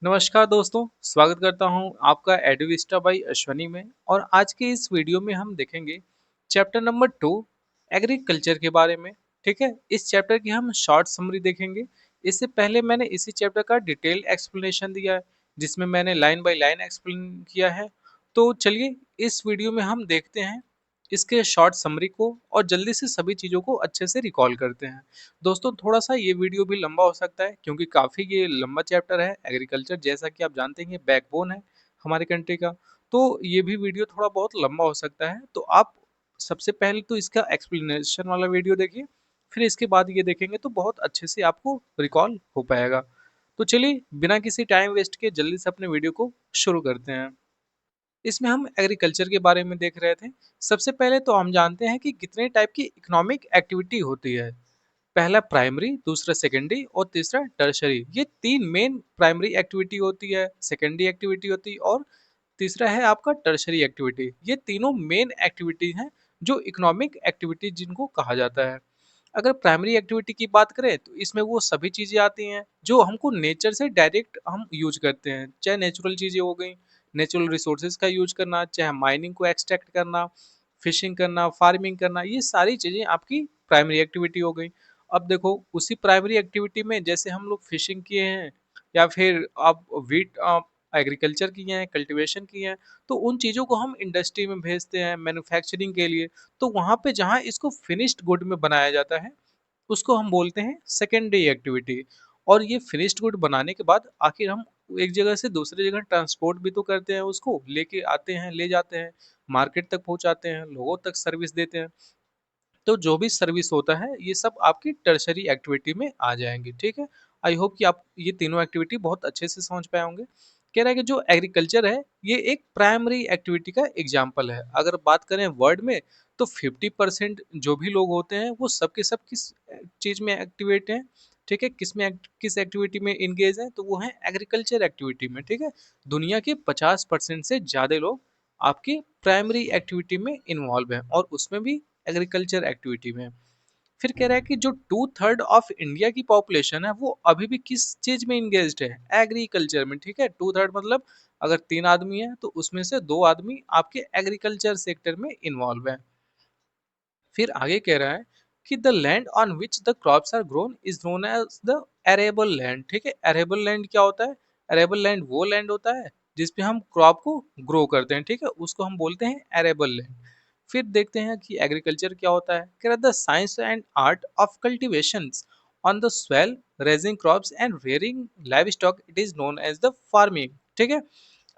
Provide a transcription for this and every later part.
नमस्कार दोस्तों, स्वागत करता हूं आपका एडुविस्टा बाई अश्वनी में। और आज के इस वीडियो में हम देखेंगे चैप्टर नंबर 2 एग्रीकल्चर के बारे में। ठीक है, इस चैप्टर की हम शॉर्ट समरी देखेंगे। इससे पहले मैंने इसी चैप्टर का डिटेल एक्सप्लेनेशन दिया है, जिसमें मैंने लाइन बाय लाइन एक्सप्लेन किया है। तो चलिए इस वीडियो में हम देखते हैं इसके शॉर्ट समरी को और जल्दी से सभी चीज़ों को अच्छे से रिकॉल करते हैं। दोस्तों थोड़ा सा ये वीडियो भी लंबा हो सकता है क्योंकि काफ़ी ये लंबा चैप्टर है। एग्रीकल्चर जैसा कि आप जानते हैं ये बैकबोन है हमारे कंट्री का। तो ये भी वीडियो थोड़ा बहुत लंबा हो सकता है, तो आप सबसे पहले तो इसका एक्सप्लेनेशन वाला वीडियो देखिए, फिर इसके बाद ये देखेंगे तो बहुत अच्छे से आपको रिकॉल हो पाएगा। तो चलिए बिना किसी टाइम वेस्ट के जल्दी से अपने वीडियो को शुरू करते हैं। इसमें हम एग्रीकल्चर के बारे में देख रहे थे। सबसे पहले तो हम जानते हैं कि कितने टाइप की इकोनॉमिक एक्टिविटी होती है। पहला प्राइमरी, दूसरा सेकेंडरी और तीसरा टर्शरी। ये तीन मेन प्राइमरी एक्टिविटी होती है, सेकेंडरी एक्टिविटी होती है और तीसरा है आपका टर्शरी एक्टिविटी। ये तीनों मेन एक्टिविटी हैं जो इकोनॉमिक एक्टिविटी जिनको कहा जाता है। अगर प्राइमरी एक्टिविटी की बात करें तो इसमें वो सभी चीज़ें आती हैं जो हमको नेचर से डायरेक्ट हम यूज करते हैं, चाहे नेचुरल चीज़ें हो गई, नेचुरल रिसोर्सेज का यूज करना, चाहे माइनिंग को एक्सट्रैक्ट करना, फिशिंग करना, फार्मिंग करना, ये सारी चीज़ें आपकी प्राइमरी एक्टिविटी हो गई। अब देखो उसी प्राइमरी एक्टिविटी में जैसे हम लोग फिशिंग किए हैं या फिर आप वीट एग्रीकल्चर किए हैं, कल्टीवेशन किए हैं, तो उन चीज़ों को हम इंडस्ट्री में भेजते हैं मैन्युफैक्चरिंग के लिए। तो वहाँ पे जहाँ इसको फिनिश्ड गुड में बनाया जाता है उसको हम बोलते हैं सेकेंडरी एक्टिविटी। और ये फिनिश्ड गुड बनाने के बाद आखिर हम एक जगह से दूसरी जगह ट्रांसपोर्ट भी तो करते हैं, उसको लेके आते हैं, ले जाते हैं, मार्केट तक पहुंचाते हैं, लोगों तक सर्विस देते हैं। तो जो भी सर्विस होता है ये सब आपकी टर्शरी एक्टिविटी में आ जाएंगे। ठीक है, आई होप कि आप ये तीनों एक्टिविटी बहुत अच्छे से समझ पाए होंगे। कह रहा है कि जो एग्रीकल्चर है ये एक प्राइमरी एक्टिविटी का एग्जाम्पल है। अगर बात करें वर्ल्ड में तो 50% जो भी लोग होते हैं वो सब के सब किस चीज में एक्टिवेट हैं। ठीक है, किस एक्टिविटी में इंगेज है, तो वो है एग्रीकल्चर एक्टिविटी में। ठीक है, दुनिया के 50% से ज्यादा लोग आपकी प्राइमरी एक्टिविटी में इन्वॉल्व हैं और उसमें भी एग्रीकल्चर एक्टिविटी में। फिर कह रहा है कि जो 2/3 ऑफ इंडिया की पॉपुलेशन है वो अभी भी किस चीज में इंगेज्ड है, एग्रीकल्चर में। ठीक है, 2/3 मतलब अगर 3 आदमी है तो उसमें से 2 आदमी आपके एग्रीकल्चर सेक्टर में इन्वॉल्व है। फिर आगे कह रहा है कि the land on which the crops are grown is known as the arable land. ठीक है, एरेबल लैंड क्या होता है? एरेबल लैंड वो लैंड होता है जिसपे हम क्रॉप को ग्रो करते हैं। ठीक है, उसको हम बोलते हैं एरेबल लैंड। फिर देखते हैं कि एग्रीकल्चर क्या होता है। कह रहा है the science and art of cultivation on the soil, raising crops and rearing livestock, it is known as the farming. ठीक है,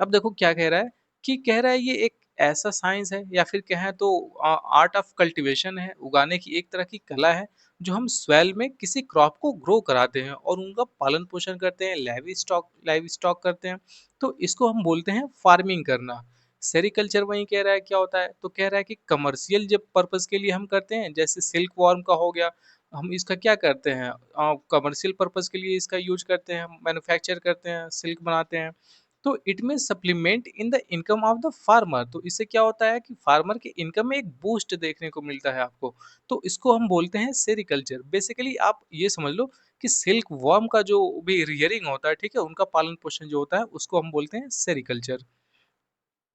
अब देखो क्या कह रहा है कि कह रहा है ये एक ऐसा साइंस है या फिर कहें तो आर्ट ऑफ कल्टीवेशन है, उगाने की एक तरह की कला है जो हम स्वेल में किसी क्रॉप को ग्रो कराते हैं और उनका पालन पोषण करते हैं, लाइव स्टॉक करते हैं। तो इसको हम बोलते हैं फार्मिंग करना। सेरिकल्चर वही कह रहा है क्या होता है, तो कह रहा है कि कमर्शियल जब पर्पस के लिए हम करते हैं, जैसे सिल्क वॉर्म का हो गया, हम इसका क्या करते हैं, कमर्शियल पर्पस के लिए इसका यूज करते हैं, मैन्युफैक्चर करते हैं, सिल्क बनाते हैं। तो इट में supplement in the income of the farmer. तो इससे क्या होता है कि फार्मर की इनकम में एक बूस्ट देखने को मिलता है आपको। तो इसको हम बोलते हैं सेरिकल्चर। बेसिकली आप ये समझ लो कि सिल्क वर्म का जो भी रियरिंग होता है, ठीक है, उनका पालन पोषण जो होता है उसको हम बोलते हैं सेरिकल्चर।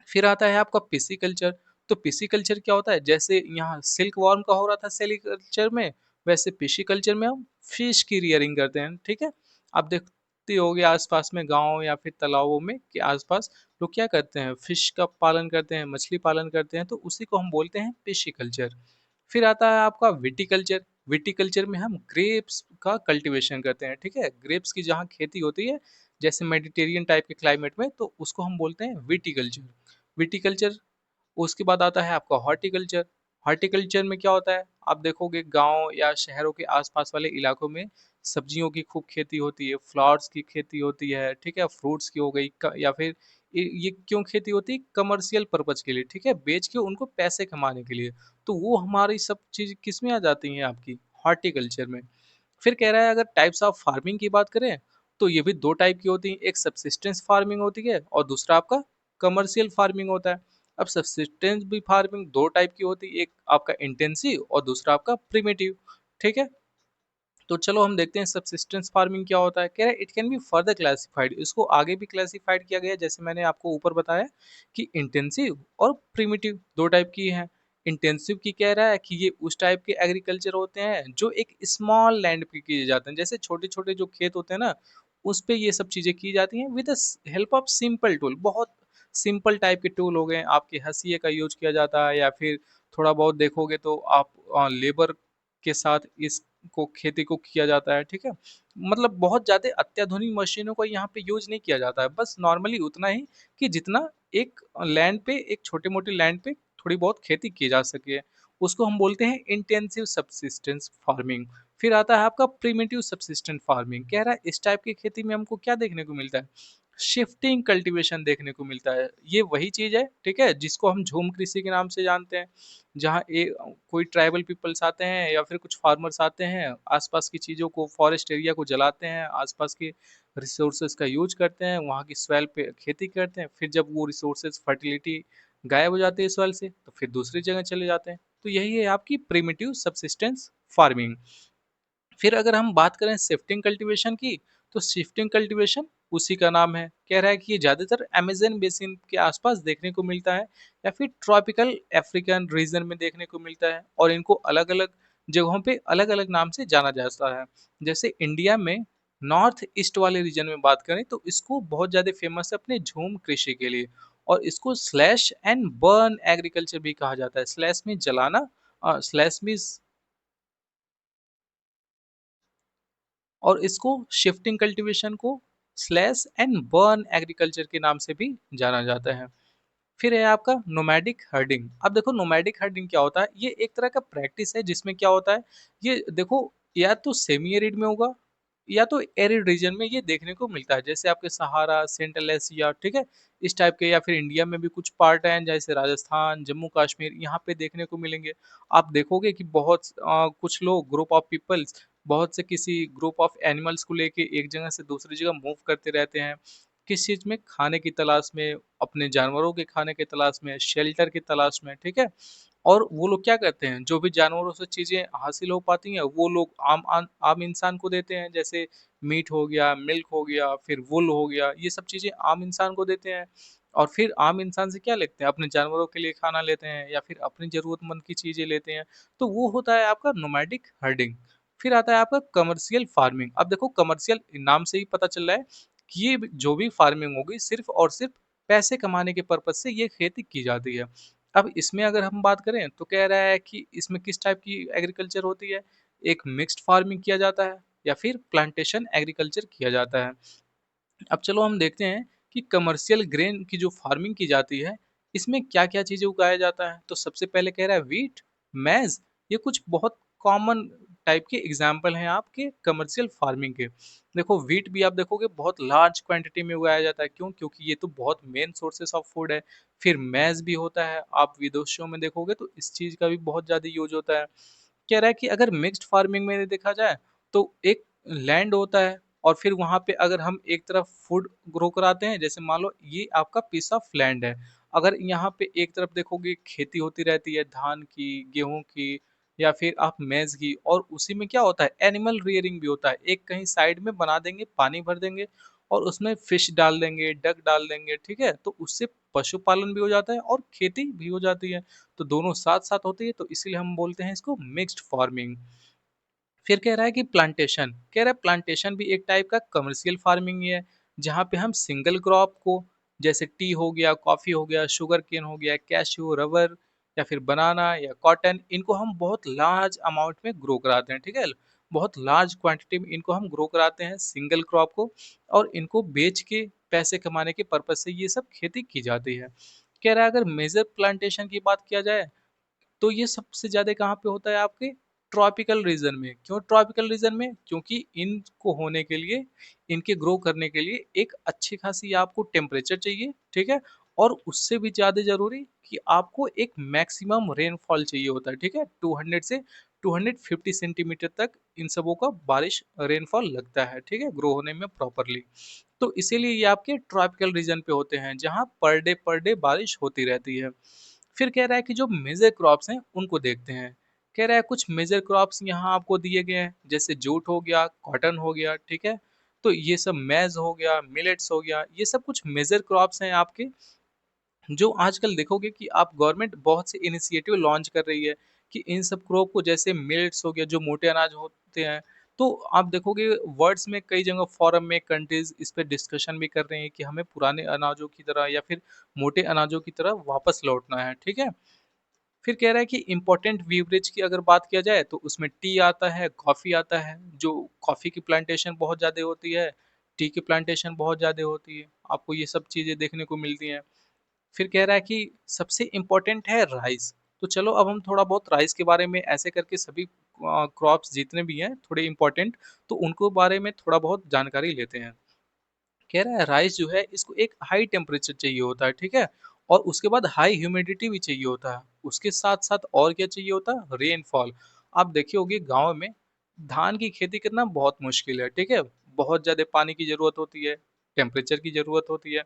फिर आता है आपका पिसिकल्चर। तो पिसिकल्चर क्या होता है, जैसे यहाँ सिल्क वॉर्म का हो रहा था सेरिकल्चर में, वैसे पिसिकल्चर में हम फिश की रियरिंग करते हैं। ठीक है, आप देखते होगे आसपास में गांव या फिर तालाबों में कि आसपास लोग क्या करते हैं, फिश का पालन करते हैं, मछली पालन करते हैं, तो उसी को हम बोलते हैं पिसिकल्चर। फिर आता है आपका विटिकल्चर। विटिकल्चर में हम ग्रेप्स का कल्टीवेशन करते हैं। ठीक है, ग्रेप्स की जहाँ खेती होती है जैसे मेडिटेरियन टाइप के क्लाइमेट में, तो उसको हम बोलते हैं विटिकल्चर। विटिकल्चर। उसके बाद आता है आपका हॉर्टिकल्चर। हॉर्टिकल्चर में क्या होता है, आप देखोगे गांव या शहरों के आसपास वाले इलाकों में सब्जियों की खूब खेती होती है, फ्लावर्स की खेती होती है, ठीक है, फ्रूट्स की हो गई या फिर ये क्यों खेती होती है, कमर्शियल पर्पज के लिए। ठीक है, बेच के उनको पैसे कमाने के लिए। तो वो हमारी सब चीज किस में आ जाती हैं, आपकी हॉर्टिकल्चर में। फिर कह रहा है अगर टाइप्स ऑफ फार्मिंग की बात करें तो ये भी दो टाइप की होती है, एक सब्सिस्टेंस फार्मिंग होती है और दूसरा आपका कमर्शियल फार्मिंग होता है। अब सब्सिस्टेंस भी फार्मिंग दो टाइप की होती है, एक आपका इंटेंसिव और दूसरा आपका प्रिमिटिव। ठीक है, तो चलो हम देखते हैं सबसिस्टेंस फार्मिंग क्या होता है। कह रहा है it can be further classified, इसको आगे भी क्लासिफाइड किया गया है, जैसे मैंने आपको ऊपर बताया कि इंटेंसिव और प्रिमिटिव दो टाइप की है। इंटेंसिव की कह रहा है कि ये उस टाइप के एग्रीकल्चर होते हैं जो एक स्मॉल लैंड पे किए जाते हैं, जैसे छोटे छोटे जो खेत होते हैं ना, उस पे ये सब चीजें की जाती हैं with the help of simple tool. बहुत सिंपल टाइप के टूल हो गए, आपके हंसिए का यूज किया जाता है, या फिर थोड़ा बहुत देखोगे तो आप लेबर के साथ इसको खेती को किया जाता है, ठीक है। मतलब बहुत ज्यादा अत्याधुनिक मशीनों को यहाँ पे यूज नहीं किया जाता है, बस नॉर्मली उतना ही कि जितना एक लैंड पे, एक छोटे मोटे लैंड पे थोड़ी बहुत खेती की जा सके, उसको हम बोलते हैं इंटेंसिव सबसिस्टेंस फार्मिंग। फिर आता है आपका प्रिमिटिव सबसिस्टेंट फार्मिंग। कह रहा है इस टाइप की खेती में हमको क्या देखने को मिलता है, शिफ्टिंग कल्टीवेशन देखने को मिलता है। ये वही चीज है, ठीक है, जिसको हम झूम कृषि के नाम से जानते हैं, जहाँ कोई ट्राइबल पीपल्स आते हैं या फिर कुछ फार्मर्स आते हैं, आसपास की चीजों को, फॉरेस्ट एरिया को जलाते हैं, आसपास के रिसोर्सेज का यूज करते हैं, वहाँ की सॉइल पे खेती करते हैं, फिर जब वो रिसोर्सेज फर्टिलिटी गायब हो जाती है सॉइल से, तो फिर दूसरी जगह चले जाते हैं। तो यही है आपकी प्रिमिटिव सबसिस्टेंस फार्मिंग। फिर अगर हम बात करें शिफ्टिंग कल्टीवेशन की, तो शिफ्टिंग कल्टीवेशन उसी का नाम है। कह रहा है कि ये ज्यादातर अमेजन बेसिन के आसपास देखने को मिलता है, या फिर ट्रॉपिकल अफ्रीकन रीजन में देखने को मिलता है, और इनको अलग अलग जगहों पे अलग अलग नाम से जाना जाता है। जैसे इंडिया में नॉर्थ ईस्ट वाले रीजन में बात करें तो इसको बहुत ज्यादा फेमस है अपने झूम कृषि के लिए, और इसको स्लैश एंड बर्न एग्रीकल्चर भी कहा जाता है। स्लैश में जलाना, स्लैश में, और इसको शिफ्टिंग कल्टीवेशन को स्लैश एंड बर्न एग्रीकल्चर के नाम से भी जाना जाता है। फिर है आपका नोमैडिक हर्डिंग। अब देखो नोमैडिक हर्डिंग क्या होता है, ये एक तरह का प्रैक्टिस है जिसमें क्या होता है, ये देखो या तो सेमी एरिड में होगा या तो एरिड रीजन में ये देखने को मिलता है, जैसे आपके सहारा, सेंट्रल एशिया, ठीक है, इस टाइप के, या फिर इंडिया में भी कुछ पार्ट हैं जैसे राजस्थान, जम्मू कश्मीर, यहाँ पे देखने को मिलेंगे। आप देखोगे कि बहुत कुछ लोग, ग्रुप ऑफ पीपल्स, बहुत से किसी ग्रुप ऑफ एनिमल्स को लेके एक जगह से दूसरी जगह मूव करते रहते हैं, किस चीज में, खाने की तलाश में, अपने जानवरों के खाने की तलाश में, शेल्टर की तलाश में, ठीक है। और वो लोग क्या करते हैं, जो भी जानवरों से चीजें हासिल हो पाती हैं वो लोग आम इंसान को देते हैं, जैसे मीट हो गया, मिल्क हो गया, फिर वुल हो गया, ये सब चीजें आम इंसान को देते हैं। और फिर आम इंसान से क्या लेते हैं, अपने जानवरों के लिए खाना लेते हैं, या फिर अपनी जरूरतमंद की चीजें लेते हैं। तो वो होता है आपका नोमैडिक हर्डिंग। फिर आता है आपका कमर्शियल फार्मिंग। अब देखो कमर्शियल नाम से ही पता चल रहा है कि ये जो भी फार्मिंग होगी सिर्फ और सिर्फ पैसे कमाने के पर्पज से ये खेती की जाती है। अब इसमें अगर हम बात करें तो कह रहा है कि इसमें किस टाइप की एग्रीकल्चर होती है, एक मिक्स्ड फार्मिंग किया जाता है या फिर प्लांटेशन एग्रीकल्चर किया जाता है। अब चलो हम देखते हैं कि कमर्शियल ग्रेन की जो फार्मिंग की जाती है, इसमें क्या क्या चीजें उगाया जाता है। तो सबसे पहले कह रहा है वीट, मैज, ये कुछ बहुत कॉमन टाइप के एग्जाम्पल हैं आपके कमर्शियल फार्मिंग के। देखो वीट भी आप देखोगे बहुत लार्ज क्वांटिटी में उगाया जाता है, क्यों, क्योंकि ये तो बहुत मेन सोर्सेस ऑफ फूड है। फिर मैज भी होता है, आप विदेशों में देखोगे तो इस चीज का भी बहुत ज्यादा यूज होता है। कह रहा है कि अगर मिक्स्ड फार्मिंग में देखा जाए तो एक लैंड होता है, और फिर वहां पे अगर हम एक तरफ फूड ग्रो कराते हैं, जैसे मान लो ये आपका पीस ऑफ लैंड है, अगर यहाँ पे एक तरफ देखोगे खेती होती रहती है धान की, गेहूं की, या फिर आप मेज की, और उसी में क्या होता है, एनिमल रियरिंग भी होता है, एक कहीं साइड में बना देंगे, पानी भर देंगे, और उसमें फिश डाल देंगे, डक डाल देंगे, ठीक है, तो उससे पशुपालन भी हो जाता है और खेती भी हो जाती है। तो दोनों साथ साथ होती है, तो इसीलिए हम बोलते हैं इसको मिक्स्ड फार्मिंग। फिर कह रहा है कि प्लांटेशन, कह रहा है प्लांटेशन भी एक टाइप का कमर्शियल फार्मिंग ही है, जहाँ पे हम सिंगल क्रॉप को, जैसे टी हो गया, कॉफी हो गया, शुगर केन हो गया, कैश्यू, रबर, या फिर बनाना या कॉटन, इनको हम बहुत लार्ज अमाउंट में ग्रो कराते हैं, ठीक है, बहुत लार्ज क्वांटिटी में इनको हम ग्रो कराते हैं सिंगल क्रॉप को, और इनको बेच के पैसे कमाने के पर्पज से ये सब खेती की जाती है। कह रहा है अगर मेजर प्लांटेशन की बात किया जाए तो ये सबसे ज्यादा कहाँ पे होता है आपके ट्रॉपिकल रीजन में। क्यों ट्रॉपिकल रीजन में, क्योंकि इनको होने के लिए, इनके ग्रो करने के लिए एक अच्छी खासी आपको टेम्परेचर चाहिए, ठीक है, और उससे भी ज्यादा जरूरी कि आपको एक मैक्सिमम रेनफॉल चाहिए होता है, ठीक है, 200 से 250 सेंटीमीटर तक इन सबों का बारिश रेनफॉल लगता है, ठीक है, ग्रो होने में प्रॉपरली। तो इसीलिए ये आपके ट्रॉपिकल रीजन पे होते हैं जहाँ पर डे बारिश होती रहती है। फिर कह रहा है कि जो मेजर क्रॉप्स हैं उनको देखते हैं। कह रहा है कुछ मेजर क्रॉप्स यहाँ आपको दिए गए हैं, जैसे जूट हो गया, कॉटन हो गया, ठीक है। तो ये सब मैज हो गया, मिलेट्स हो गया, ये सब कुछ मेजर क्रॉप्स हैं आपके, जो आजकल देखोगे कि आप गवर्नमेंट बहुत से इनिशिएटिव लॉन्च कर रही है कि इन सब क्रॉप को, जैसे मिलेट्स हो गया जो मोटे अनाज होते हैं, तो आप देखोगे वर्ड्स में कई जगह फोरम में कंट्रीज इस पे डिस्कशन भी कर रहे हैं कि हमें पुराने अनाजों की तरह या फिर मोटे अनाजों की तरह वापस लौटना है, ठीक है। फिर कह रहा है कि इम्पोर्टेंट बीवरेज की अगर बात किया जाए तो उसमें टी आता है, कॉफ़ी आता है, जो कॉफ़ी की प्लांटेशन बहुत ज़्यादा होती है, टी की प्लांटेशन बहुत ज़्यादा होती है, आपको ये सब चीज़ें देखने को मिलती हैं। फिर कह रहा है कि सबसे इम्पोर्टेंट है राइस। तो चलो अब हम थोड़ा बहुत राइस के बारे में ऐसे करके सभी क्रॉप्स जितने भी हैं थोड़े इम्पोर्टेंट, तो उनको बारे में थोड़ा बहुत जानकारी लेते हैं। कह रहा है राइस जो है इसको एक हाई टेम्परेचर चाहिए होता है, ठीक है, और उसके बाद हाई ह्यूमिडिटी भी चाहिए होता है, उसके साथ साथ और क्या चाहिए होता है, रेनफॉल। आप देखे होगे गाँव में धान की खेती करना बहुत मुश्किल है, ठीक है, बहुत ज्यादा पानी की जरूरत होती है, टेम्परेचर की जरूरत होती है,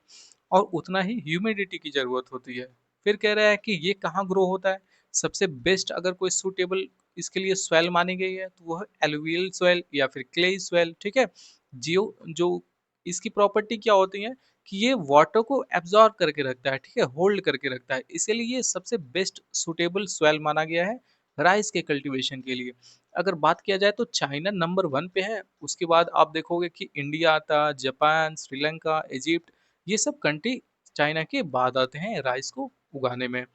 और उतना ही ह्यूमिडिटी की जरूरत होती है। फिर कह रहा है कि ये कहाँ ग्रो होता है, सबसे बेस्ट अगर कोई सूटेबल इसके लिए सॉइल मानी गई है तो वो है एलुवियल सॉइल या फिर क्ले सॉइल, ठीक है। जियो जो इसकी प्रॉपर्टी क्या होती है कि ये वाटर को एब्जॉर्ब करके रखता है, ठीक है, होल्ड करके रखता है, इसीलिए ये सबसे बेस्ट सुटेबल सॉइल माना गया है राइस के कल्टीवेशन के लिए। अगर बात किया जाए तो चाइना नंबर 1 पे है, उसके बाद आप देखोगे कि इंडिया आता, जापान, श्रीलंका, इजिप्ट, ये सब कंट्री चाइना के बाद आते हैं राइस को उगाने में।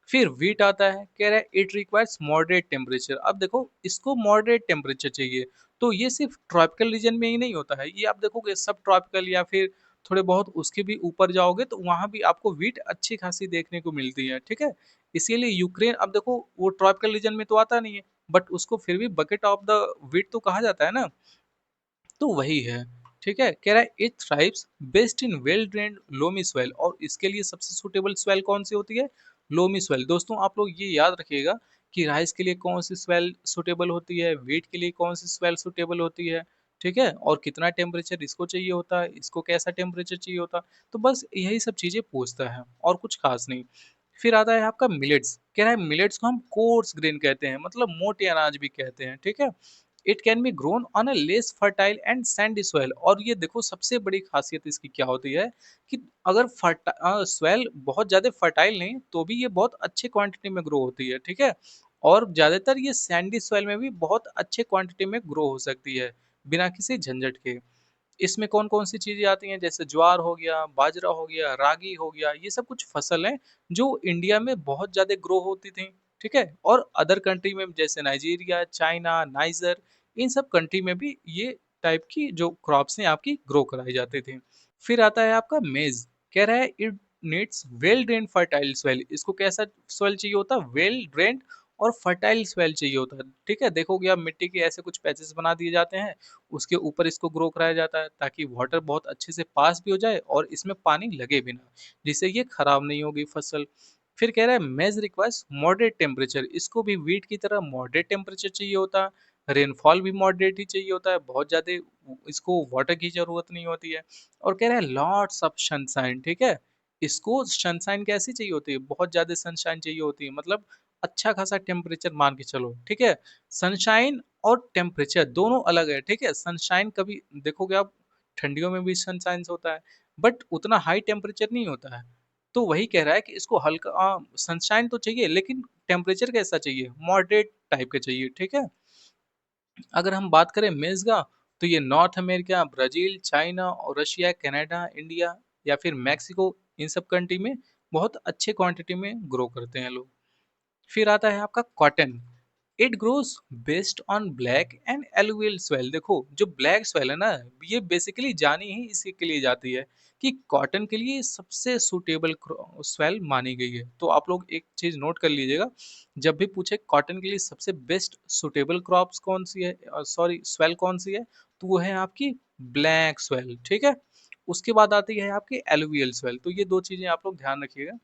फिर वीट आता है, कह रहा है इट रिक्वायर्स मॉडरेट टेम्परेचर। अब देखो इसको मॉडरेट टेम्परेचर चाहिए, तो ये सिर्फ ट्रॉपिकल रीजन में ही नहीं होता है, ये आप देखोगे सब ट्रॉपिकल या फिर थोड़े बहुत उसके भी ऊपर जाओगे तो वहां भी आपको वीट अच्छी खासी देखने को मिलती है, ठीक है। इसीलिए यूक्रेन, अब देखो वो ट्रॉपिकल रीजन में तो आता नहीं है, बट उसको फिर भी बकेट ऑफ द वीट तो कहा जाता है ना, तो वही है, ठीक है। कह रहा है it thrives best in well drained loamy soil, और इसके लिए सबसे सुटेबल सॉइल कौन सी होती है, लोमी सॉइल। दोस्तों आप लोग ये याद रखिएगा कि राइस के लिए कौन सी सॉइल सुटेबल होती है, वीट के लिए कौन सी सॉइल सुटेबल होती है, ठीक है, और कितना टेम्परेचर इसको चाहिए होता है, इसको कैसा टेम्परेचर चाहिए होता है। तो बस यही सब चीजें पूछता है और कुछ खास नहीं। फिर आता है आपका मिलेट्स, कह रहा है मिलेट्स को हम कोर्स ग्रेन कहते हैं, मतलब मोटे अनाज भी कहते हैं, ठीक है। It can be grown on a less fertile and Sandy soil, और ये देखो सबसे बड़ी खासियत इसकी क्या होती है कि अगर सॉइल बहुत ज्यादा फर्टाइल नहीं तो भी ये बहुत अच्छे क्वांटिटी में ग्रो होती है, ठीक है, और ज्यादातर ये सैंडी सॉइल में भी बहुत अच्छे क्वांटिटी में ग्रो हो सकती है बिना किसी झंझट के। इसमें कौन-कौन सी चीज़ें आती हैं, जैसे ज्वार हो गया, बाजरा हो गया, रागी हो गया, ये सब कुछ फसल हैं जो इंडिया में बहुत ज़्यादा ग्रो होती थी, ठीक है? और अदर कंट्री में जैसे नाइजीरिया, चाइना, नाइजर, इन सब कंट्री में भी ये टाइप की जो क्रॉप्स हैं आपकी ग्रो कराई जाती थी। फिर आता है आपका मेज़, कह रहा है it needs well drained fertile soil, इसको कैसा सॉइल चाहिए होता है, वेल ड्रेन्ड और फर्टाइल सॉइल चाहिए होता है, ठीक है? देखोगे आप मिट्टी के ऐसे कुछ पैचेस बना दिए जाते हैं, उसके ऊपर इसको ग्रो कराया जाता है ताकि वाटर बहुत अच्छे से पास भी हो जाए और इसमें पानी लगे भी ना, जिससे ये खराब नहीं होगी फसल। फिर कह रहा है मेज रिक्वायर्स मॉडरेट टेम्परेचर, इसको भी वीट की तरह मॉडरेट टेम्परेचर चाहिए होता है, रेनफॉल भी मॉडरेट ही चाहिए होता है, बहुत ज़्यादा इसको वाटर की ज़रूरत नहीं होती है। और कह रहा है लॉट्स ऑफ सनशाइन, ठीक है? इसको सनशाइन कैसी चाहिए होती है? बहुत ज़्यादा सनशाइन चाहिए होती है, मतलब अच्छा खासा टेम्परेचर मान के चलो, ठीक है? सनशाइन और टेम्परेचर दोनों अलग है, ठीक है। सनशाइन कभी देखोगे आप ठंडियों में भी सनशाइन होता है, बट उतना हाई टेम्परेचर नहीं होता है। तो वही कह रहा है कि इसको हल्का सनशाइन तो चाहिए लेकिन टेम्परेचर कैसा चाहिए, मॉडरेट टाइप का चाहिए, ठीक है। अगर हम बात करें मेज़ का, तो ये नॉर्थ अमेरिका, ब्राजील, चाइना और रशिया, कनाडा, इंडिया या फिर मैक्सिको, इन सब कंट्री में बहुत अच्छे क्वांटिटी में ग्रो करते हैं लोग। फिर आता है आपका cotton, it grows based on black and alluvial soil. देखो जो ब्लैक सॉइल है ना, ये बेसिकली जानी ही इसी के लिए जाती है कि कॉटन के लिए सबसे सुटेबल सॉइल मानी गई है। तो आप लोग एक चीज नोट कर लीजिएगा, जब भी पूछे कॉटन के लिए सबसे बेस्ट सुटेबल क्रॉप्स कौन सी है, सॉरी सॉइल कौन सी है, तो वो है आपकी ब्लैक सॉइल, ठीक है। उसके बाद आती है आपकी एलुवियल सॉइल, तो ये दो चीजें आप लोग ध्यान रखिएगा।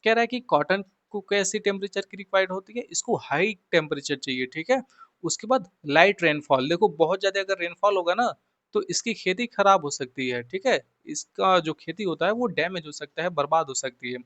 कह रहा है कि कॉटन को कैसी टेम्परेचर की रिक्वायर्ड होती है, इसको हाई टेम्परेचर चाहिए, ठीक है। उसके बाद लाइट रेनफॉल, देखो बहुत ज्यादा अगर रेनफॉल होगा ना तो इसकी खेती खराब हो सकती है, ठीक है, इसका जो खेती होता है वो डैमेज हो सकता है, बर्बाद हो सकती है।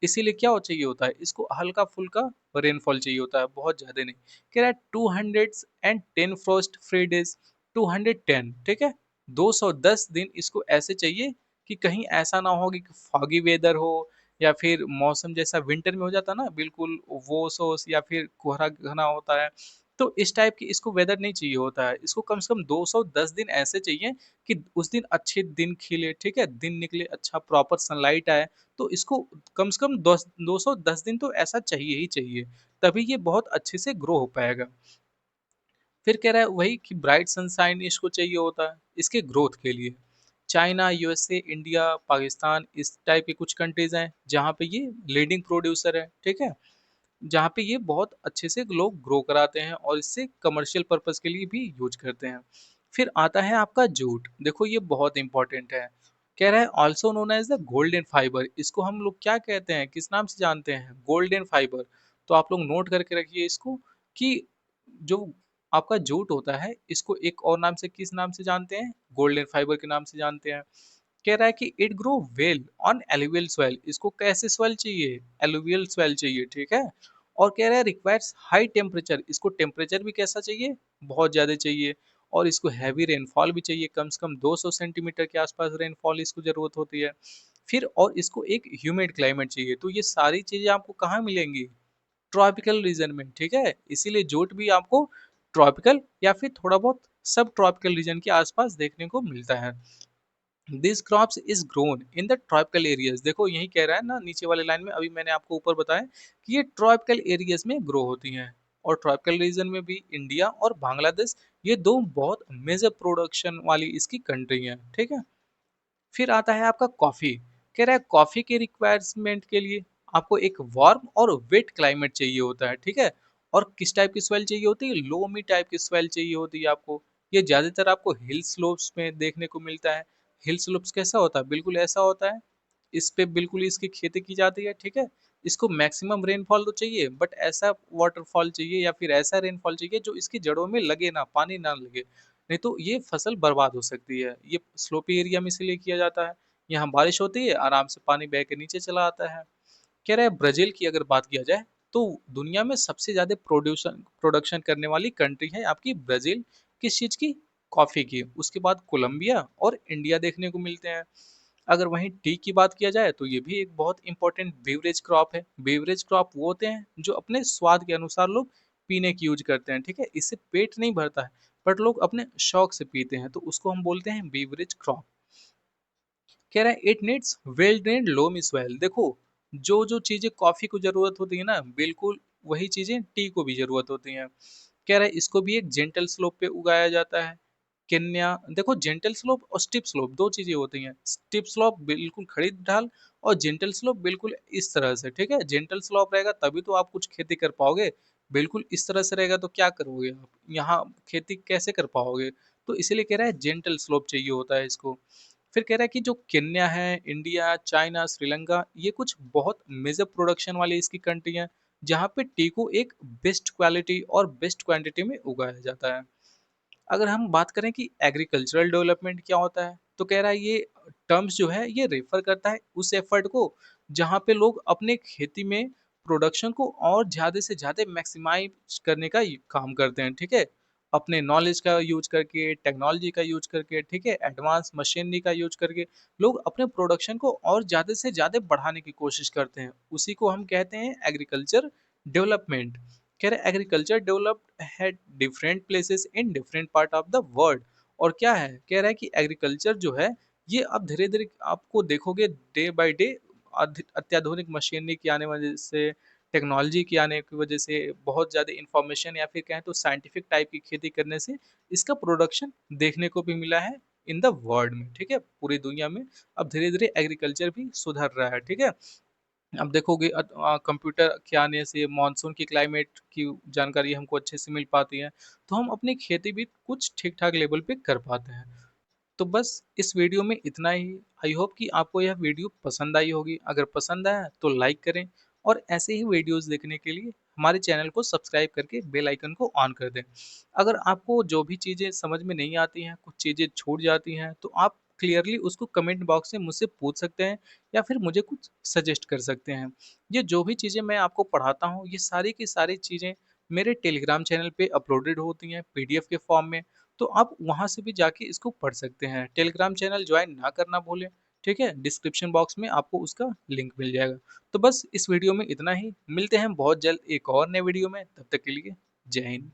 इसीलिए क्या हो चाहिए होता है, इसको हल्का फुल्का रेनफॉल चाहिए होता है, बहुत ज्यादा नहीं। कह रहा है 210 फ्रॉस्ट फ्री डेज, 210, ठीक है, 210 दिन इसको ऐसे चाहिए कि कहीं ऐसा ना हो कि फॉगी वेदर हो, या फिर मौसम जैसा विंटर में हो जाता ना बिल्कुल वो सोस, या फिर कोहरा घना होता है, तो इस टाइप की इसको वेदर नहीं चाहिए होता है। इसको कम से कम 210 दिन ऐसे चाहिए कि उस दिन अच्छे दिन खिले, ठीक है, दिन निकले अच्छा, प्रॉपर सनलाइट आए। तो इसको कम से कम 210 दिन तो ऐसा चाहिए ही चाहिए, तभी ये बहुत अच्छे से ग्रो हो पाएगा। फिर कह रहा है वही कि ब्राइट सनशाइन इसको चाहिए होता है इसके ग्रोथ के लिए। चाइना, यूएसए, इंडिया, पाकिस्तान, इस टाइप की कुछ कंट्रीज हैं जहाँ पे ये लीडिंग प्रोड्यूसर है, ठीक है, जहाँ पे ये बहुत अच्छे से लोग ग्रो कराते हैं और इससे कमर्शियल पर्पस के लिए भी यूज करते हैं। फिर आता है आपका जूट, देखो ये बहुत इंपॉर्टेंट है। कह रहा है also known as the golden fibre, इसको हम लोग क्या कहते हैं, किस नाम से जानते हैं, गोल्डन फाइबर। तो आप लोग नोट करके रखिए इसको कि जो आपका जूट होता है इसको एक और नाम से किस नाम से जानते हैं, गोल्डन फाइबर के नाम से जानते हैं। कह रहा है कि it grow well on alluvial soil, इसको कैसे सॉइल चाहिए, एलुवियल सॉइल चाहिए, ठीक है। और कह रहा है रिक्वायर्स हाई टेम्परेचर, इसको टेम्परेचर भी कैसा चाहिए, बहुत ज्यादा चाहिए। और इसको हैवी रेनफॉल भी चाहिए, कम से कम 200 सेंटीमीटर के आसपास रेनफॉल इसको जरूरत होती है। फिर और इसको एक ह्यूमिड क्लाइमेट चाहिए। तो ये सारी चीजें आपको कहाँ मिलेंगी, ट्रॉपिकल रीजन में, ठीक है। इसीलिए जूट भी आपको ट्रॉपिकल या फिर थोड़ा बहुत सब ट्रॉपिकल रीजन के आसपास देखने को मिलता है। This crops is grown in the tropical areas, देखो यही कह रहा है ना नीचे वाले लाइन में, अभी मैंने आपको ऊपर बताया कि ये ट्रॉपिकल एरियाज में ग्रो होती हैं। और ट्रॉपिकल रीजन में भी इंडिया और बांग्लादेश, ये दो बहुत मेजर प्रोडक्शन वाली इसकी कंट्री हैं, ठीक है। फिर आता है आपका कॉफी, कह रहा है कॉफी के रिक्वायरमेंट के लिए आपको एक वार्म और वेट क्लाइमेट चाहिए होता है, ठीक है। और किस टाइप की सॉइल चाहिए होती है, लोमी टाइप की सॉइल चाहिए होती है आपको। ये ज्यादातर आपको हिल स्लोप्स में देखने को मिलता है। हिल स्लोप्स कैसा होता है, बिल्कुल ऐसा होता है, इस पे बिल्कुल इसकी खेती की जाती है, ठीक है। इसको मैक्सिमम रेनफॉल तो चाहिए, बट ऐसा वाटरफॉल चाहिए या फिर ऐसा रेनफॉल चाहिए जो इसकी जड़ों में लगे ना, पानी ना लगे, नहीं तो ये फसल बर्बाद हो सकती है। ये स्लोपी एरिया में इसीलिए किया जाता है, यहाँ बारिश होती है आराम से पानी बह के नीचे चला आता है। कह रहे हैं ब्राजील की अगर बात किया जाए तो दुनिया में सबसे ज्यादा प्रोड्यूशन प्रोडक्शन करने वाली कंट्री है आपकी ब्राजील, किस चीज की, कॉफी की। उसके बाद कोलंबिया और इंडिया देखने को मिलते हैं। अगर वहीं टी की बात किया जाए तो ये भी एक बहुत इंपॉर्टेंट बेवरेज क्रॉप है। बेवरेज क्रॉप वो होते हैं जो अपने स्वाद के अनुसार लोग पीने की यूज करते हैं, ठीक है, इससे पेट नहीं भरता है, बट लोग अपने शौक से पीते हैं, तो उसको हम बोलते हैं बेवरेज क्रॉप। कह रहा है it needs well drained loamy soil, देखो जो जो चीजें कॉफी को जरूरत होती है ना, बिल्कुल वही चीजें टी को भी जरूरत होती हैं। कह रहा है इसको भी एक जेंटल स्लोप पे उगाया जाता है। केन्या, देखो जेंटल स्लोप और स्टिप स्लोप दो चीजें होती हैं। स्टिप स्लोप बिल्कुल खड़ी ढाल, और जेंटल स्लोप बिल्कुल इस तरह से, ठीक है। जेंटल स्लोप रहेगा तभी तो आप कुछ खेती कर पाओगे, बिल्कुल इस तरह से रहेगा तो क्या करोगे आप, यहाँ खेती कैसे कर पाओगे। तो इसीलिए कह रहा है जेंटल स्लोप चाहिए होता है इसको। फिर कह रहा है कि जो केन्या है, इंडिया, चाइना, श्रीलंका, ये कुछ बहुत मेजर प्रोडक्शन वाली इसकी कंट्री हैं, जहाँ पे टी को एक बेस्ट क्वालिटी और बेस्ट क्वांटिटी में उगाया जाता है। अगर हम बात करें कि एग्रीकल्चरल डेवलपमेंट क्या होता है, तो कह रहा है ये टर्म्स जो है ये रेफर करता है उस एफर्ट को जहाँ पे लोग अपने खेती में प्रोडक्शन को और ज्यादा से ज्यादा मैक्सिमाइज करने का काम करते हैं, ठीक है। अपने नॉलेज का यूज करके, टेक्नोलॉजी का यूज करके, ठीक है, एडवांस मशीनरी का यूज करके लोग अपने प्रोडक्शन को और ज्यादा से ज्यादा बढ़ाने की कोशिश करते हैं। उसी को हम कहते हैं एग्रीकल्चर डेवलपमेंट। कह रहे एग्रीकल्चर डेवलप्ड है different places in different part of the world. और क्या है, कह रहा है कि एग्रीकल्चर जो है ये अब धीरे धीरे आपको देखोगे डे बाय डे अत्याधुनिक मशीनरी के आने वजह से, टेक्नोलॉजी के आने की वजह से, बहुत ज़्यादा इंफॉर्मेशन या फिर कहें तो साइंटिफिक टाइप की खेती करने से इसका प्रोडक्शन देखने को भी मिला है इन द वर्ल्ड में, ठीक है, पूरी दुनिया में। अब धीरे धीरे एग्रीकल्चर भी सुधर रहा है, ठीक है। अब देखोगे कंप्यूटर के आने से मानसून की क्लाइमेट की जानकारी हमको अच्छे से मिल पाती है, तो हम अपनी खेती भी कुछ ठीक ठाक लेवल पे कर पाते हैं। तो बस इस वीडियो में इतना ही। आई होप कि आपको यह वीडियो पसंद आई होगी। अगर पसंद आया तो लाइक करें, और ऐसे ही वीडियोस देखने के लिए हमारे चैनल को सब्सक्राइब करके बेल आइकन को ऑन कर दें। अगर आपको जो भी चीज़ें समझ में नहीं आती हैं, कुछ चीज़ें छूट जाती हैं, तो आप क्लियरली उसको कमेंट बॉक्स में मुझसे पूछ सकते हैं या फिर मुझे कुछ सजेस्ट कर सकते हैं। ये जो भी चीज़ें मैं आपको पढ़ाता हूँ, ये सारी की सारी चीज़ें मेरे टेलीग्राम चैनल पे अपलोडेड होती हैं पीडीएफ के फॉर्म में, तो आप वहाँ से भी जाके इसको पढ़ सकते हैं। टेलीग्राम चैनल ज्वाइन ना करना भूलें, ठीक है? डिस्क्रिप्शन बॉक्स में आपको उसका लिंक मिल जाएगा। तो बस इस वीडियो में इतना ही, मिलते हैं बहुत जल्द एक और नए वीडियो में, तब तक के लिए जय हिंद।